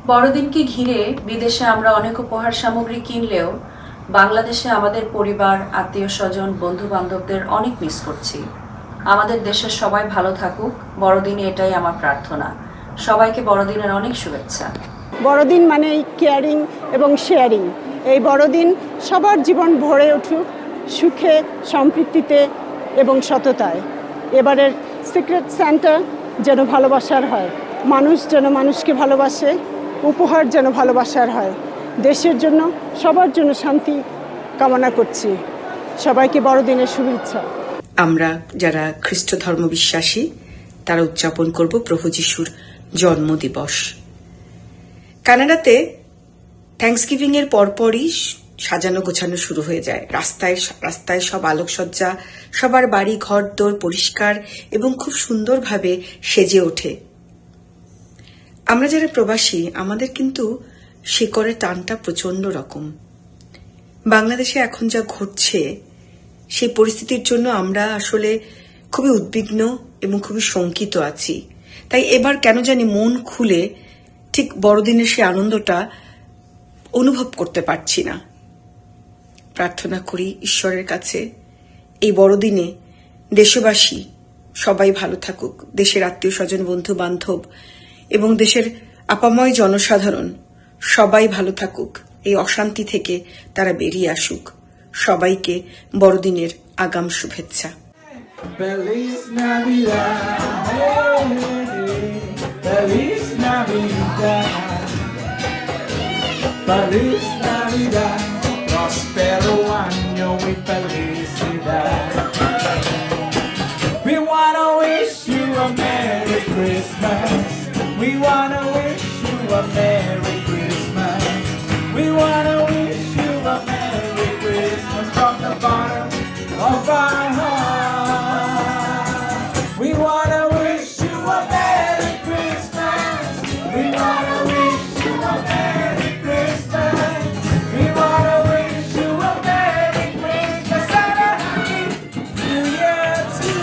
বড়দিনকে ঘিরে বিদেশে আমরা অনেক উপহার সামগ্রী কিনলেও বাংলাদেশে আমাদের পরিবার, আত্মীয়-স্বজন, বন্ধু-বান্ধবদের অনেক মিস করছি। আমাদের দেশের সবাই ভালো থাকুক, বড়দিনে এটাই আমার প্রার্থনা। সবাইকে বড়দিনের অনেক শুভেচ্ছা। বড়দিন মানেই কেয়ারিং এবং শেয়ারিং। এই বড়দিন সবার জীবন ভরে উঠুক সুখে, সম্পৃক্তিতে এবং সততায়। এবারের সিক্রেট সান্টা যেন ভালোবাসার হয়, মানুষ যেন মানুষকে ভালোবাসে, উপহার যেন ভালোবাসার হয়। দেশের জন্য, সবার জন্য শান্তি কামনা করছি। সবাইকে বড়দিনের শুভেচ্ছা। আমরা যারা খ্রিস্ট ধর্ম বিশ্বাসী তারা উদযাপন করব প্রভু যিশুর জন্মদিবস। কানাডাতে থ্যাঙ্কসগিভিং এর পরপরই সাজানো গোছানো শুরু হয়ে যায়। রাস্তায় রাস্তায় সব আলোকসজ্জা, সবার বাড়ি ঘর দোর পরিষ্কার এবং খুব সুন্দরভাবে সেজে ওঠে। আমরা যারা প্রবাসী আমাদের কিন্তু শিকড়ের টানটা প্রচন্ড রকম। বাংলাদেশে এখন যা ঘটছে সেই পরিস্থিতির জন্য আমরা আসলে খুবই উদ্বিগ্ন এবং খুবই শঙ্কিত আছি। তাই এবার কেন জানি মন খুলে ঠিক বড়দিনের সেই আনন্দটা অনুভব করতে পারছি না। প্রার্থনা করি ঈশ্বরের কাছে এই বড়দিনে দেশবাসী সবাই ভালো থাকুক, দেশের আত্মীয় স্বজন, বন্ধু বান্ধব এবং দেশের আপাময় জনসাধারণ সবাই ভালো থাকুক, এই অশান্তি থেকে তারা বেরিয়ে আসুক। সবাইকে বড়দিনের আগাম শুভেচ্ছা। Feliz Navidad, Feliz Navidad, Feliz Navidad, prospero año y felicidad. We wanna wish you a Merry Christmas. We wanna wish you a Merry Christmas. We wanna wish you a Merry Christmas from the bottom of our heart. We wanna wish you a Merry Christmas. We wanna wish you a Merry Christmas. We wanna wish you a Merry Christmas and a Happy New Year too.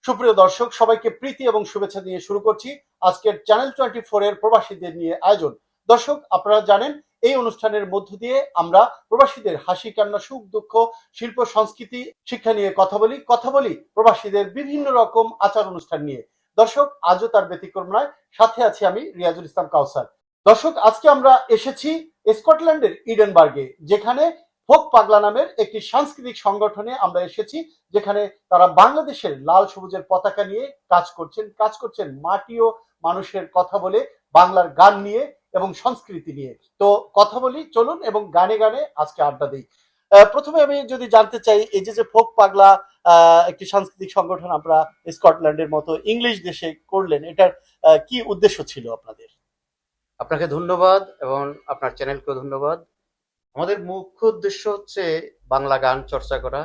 সুপ্রিয় দর্শক, সবাইকে প্রীতি এবং শুভেচ্ছা দিয়ে শুরু করছি আজকের channel 24 এর প্রবাসীদের নিয়ে আয়োজন। দর্শক, আপনারা জানেন এই অনুষ্ঠানের মধ্য দিয়ে আমরা প্রবাসীদের হাসি কান্না, সুখ দুঃখ, শিল্প সংস্কৃতি, শিক্ষা নিয়ে কথা বলি প্রবাসীদের বিভিন্ন রকম আচার অনুষ্ঠান নিয়ে। দর্শক, আজও তার ব্যতিক্রম নয়, সাথে আছি আমি রিয়াজুল ইসলাম কাউসার। দর্শক, আজকে আমরা এসেছি স্কটল্যান্ডের ইডেনবার্গে, যেখানে ফোক পাগলা নামের একটি সাংস্কৃতিক সংগঠনে আমরা এসেছি, যেখানে তারা বাংলাদেশের লাল সবুজের পতাকা নিয়ে কাজ করছেন মাটি ও মানুষের কথা বলে, বাংলার গান নিয়ে এবং সংস্কৃতি নিয়ে। তো কথা বলি, চলুন এবং গানে গানে আজকে আড্ডা দিই। প্রথমে আমি যদি জানতে চাই, এই যে ফোক পাগলা একটি সাংস্কৃতিক সংগঠন আমরা স্কটল্যান্ডের মতো ইংলিশ দেশে করলেন, এটার কি উদ্দেশ্য ছিল আপনাদের? আপনাকে ধন্যবাদ এবং আপনার চ্যানেলকেও ধন্যবাদ। আমাদের মুখ্য উদ্দেশ্য হচ্ছে বাংলা গান চর্চা করা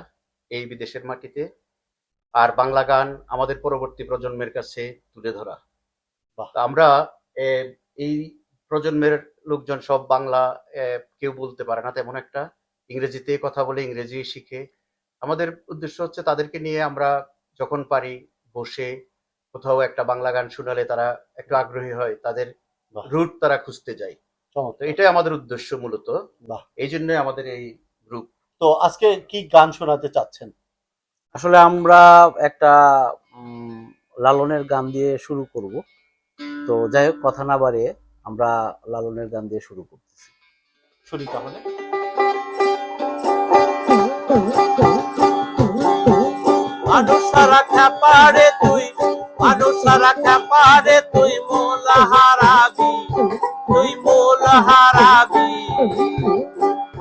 এই বিদেশের মাটিতে, আর বাংলা গান আমাদের পরবর্তী প্রজন্মের কাছে তুলে ধরা। আমরা এই প্রজন্মের লোকজন সব বাংলা কেউ বলতে পারে না তেমন একটা, ইংরেজিতে কথা বলে, ইংরেজি শিখে। আমাদের উদ্দেশ্য হচ্ছে তাদেরকে নিয়ে আমরা যখন পারি বসে কোথাও একটা বাংলা গান শোনালে তারা একটু আগ্রহী হয়, তাদের রুট তারা খুঁজতে যায়। তো এটাই আমাদের উদ্দেশ্য মূলত, এই জন্য আমাদের এই গ্রুপ। তো আজকে কি গান শোনাতে চাচ্ছেন? আসলে আমরা একটা লালনের গান দিয়ে শুরু করব। তো যাই হোক, কথা না বাড়িয়ে আমরা লালনের গান দিয়ে শুরু করতেছি। শুনি তাহলে। মানুষ সারা খ্যাপারে তুই, মানুষ সারা খ্যাপারে তুই মোলা হারাবি, তুই মোলা হারাবি।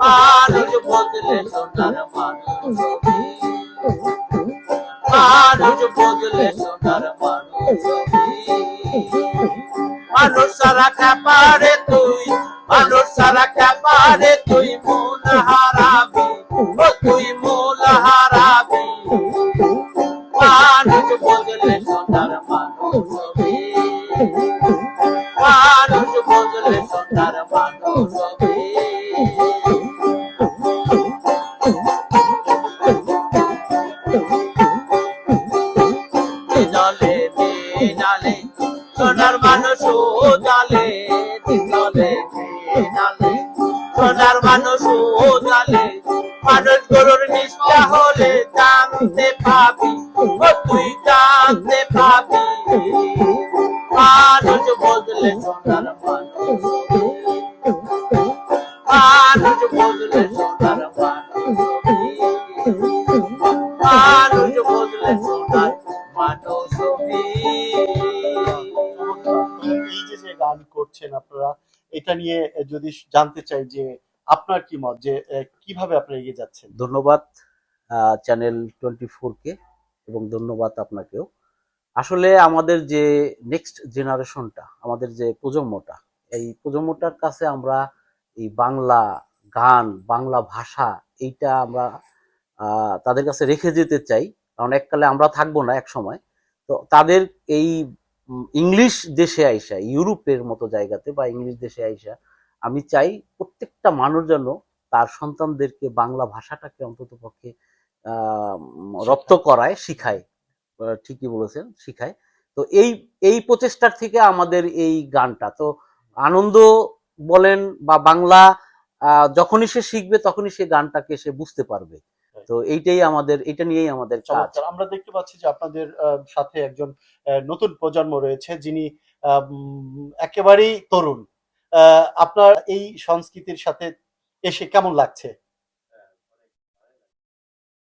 মানুষ বদলে সোনার মানুষ, মানুষ বদলে সোনার মানুষ। মানুষ সারা খ্যাপারে তুই, মানুষ সারা খ্যাপারে তুই মোলা হারাবি, তুই মূল হারাবি মানুষ বুঝলে সোনার মানুষ হবি মানুষ বুঝলে সোনার মানুষ হবি দিনলে দিনালে সোনার মানুষ জালে দিনলে দিনালে সোনার মানুষ জালে মানুষ গরুর নিষ্ঠা হলে জানতে পাবি ও তুই জানতে পাবি মানুষ বুঝলে সোনার মানুষ মানুষ বুঝলে সোনার মানুষ মানুষ বুঝলে সোনার মানুষ এই যে গান করছেন আপনারা, এটা নিয়ে যদি জানতে চাই যে আপনার কি মত, যে কিভাবে আপনারা এগিয়ে যাচ্ছেন? ধন্যবাদ চ্যানেল 24 কে এবং ধন্যবাদ আপনাকেও। আসলে আমাদের যে নেক্সট জেনারেশনটা, আমাদের যে প্রজন্মটা, এই প্রজন্মটার কাছে আমরা এই বাংলা গান, বাংলা ভাষা, এইটা আমরা তাদের কাছে রেখে যেতে চাই। কারণ এককালে আমরা থাকবো না এক সময়, তো তাদের এই ইংলিশ দেশে আইসা, ইউরোপের মতো জায়গাতে বা ইংলিশ দেশে আইসা আমি চাই প্রত্যেকটা মানুষ যেন তার সন্তানদেরকে বাংলা ভাষাটাকে অন্তত পক্ষে রপ্ত করায়, শিখায়। ঠিকই বলেছেন, শিখায়। তো এই প্রচেষ্টার থেকে আমাদের এই গানটা, তো আনন্দ বলেন বা বাংলা যখনই সে শিখবে তখনই সে গানটাকে সে বুঝতে পারবে। তো এইটাই আমাদের, এটা নিয়েই আমাদের কাজ। আমরা দেখতে পাচ্ছি যে আপনাদের সাথে একজন নতুন প্রজন্ম রয়েছে, যিনি একেবারেই তরুণ। আপনার এই সংস্কৃতির সাথে এসে কেমন লাগছে?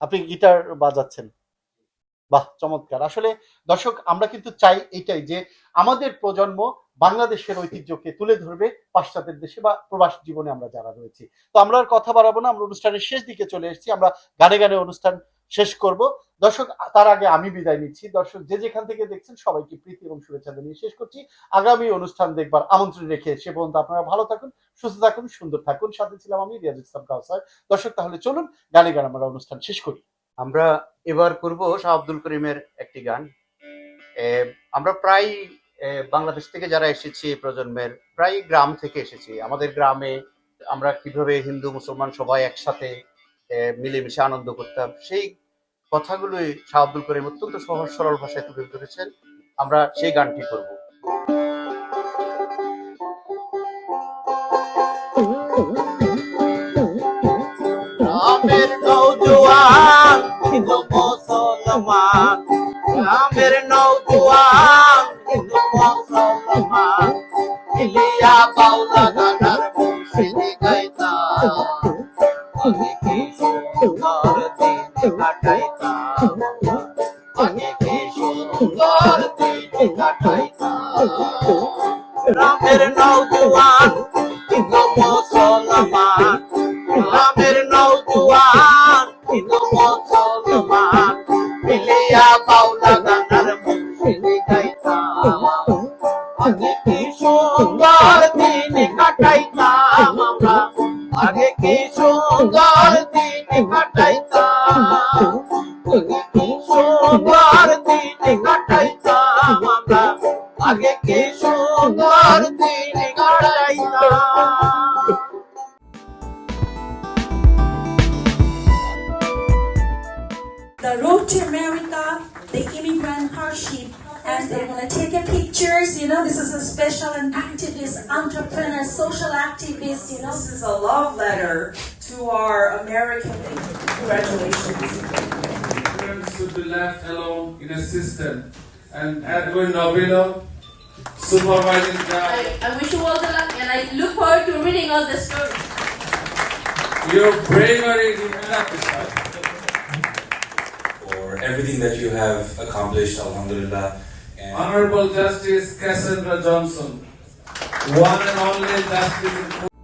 আপনি গিটার বাজাচ্ছেন, বাহ, চমৎকার। আসলে দর্শক, আমরা কিন্তু চাই এইটাই, যে আমাদের প্রজন্ম বাংলাদেশের ঐতিহ্যকে তুলে ধরবে পাশ্চাত্যের দেশে বা প্রবাস জীবনে আমরা যারা রয়েছি। তো আমরা আর কথা বাড়াবো না, আমরা অনুষ্ঠানের শেষ দিকে চলে এসেছি। আমরা গানে গানে অনুষ্ঠান শেষ করব। দর্শক, তার আগে আমি বিদায় নিচ্ছি। দর্শক, যে যেখান থেকে দেখছেন সবাইকে প্রীতি এবং শুভেচ্ছা জানিয়ে শেষ করছি। আগামী অনুষ্ঠান দেখবার আমন্ত্রণ রেখে সে পর্যন্ত আপনারা ভালো থাকুন, সুস্থ থাকুন, সুন্দর থাকুন। সাথে ছিলাম আমি, রিয়াজ ইসলাম কাউসার। দর্শক, তাহলে চলুন গানে গানে আমরা অনুষ্ঠান শেষ করি। আমরা এবার করব শাহ আব্দুল করিমের একটি গান। আমরা প্রায় বাংলাদেশ থেকে যারা এসেছি, এই প্রজন্মের প্রায় গ্রাম থেকে এসেছি। আমাদের গ্রামে আমরা কিভাবে হিন্দু মুসলমান সবাই একসাথে মিলেমিশে আনন্দ করতাম, সেই কথাগুলোই শাহ আব্দুল করিম অত্যন্ত সহজ সরল ভাষায় তুলে ধরেছেন। আমরা সেই গানটি করব। গ্রামের নৌজওয়ান হিন্দু মুসলমান, গ্রামের নৌজওয়ান হিন্দু মুসলমান, মিলিয়া বাউলা গানার মুর্শিদি গাইতাম, আগে কি সুন্দর দিন কাটাইতাম, আগে কি সুন্দর দিন কাটাইতাম। গ্রামের নৌজওয়ান হিন্দু মুসলমান, গ্রামের নৌজওয়ান হিন্দু মুসলমান, মিলিয়া বাউলা গানার মুর্শিদি গাইতাম, আগে কি সুন্দর দিন কাটাইতাম আমরা, আগে কি সুন্দর দিন কাটাইতাম, আগে কি সুন্দর দিন কাটাইতাম আমরা, আগে কি সুন্দর দিন কাটাইতাম। The road to America, the immigrant hardship, and they're gonna take a pictures. You know, this is a special and activist, entrepreneur, social activist. You know, This is a love letter to our American. Congratulations. Immigrants should be left alone in a system. And Edwin Novillo, supervising guy, I wish you all the luck, and I look forward to reading all the stories. your bravery is immaculate. For everything that you have accomplished, alhamdulillah. And Honorable Justice Cassandra Johnson, one and only justice in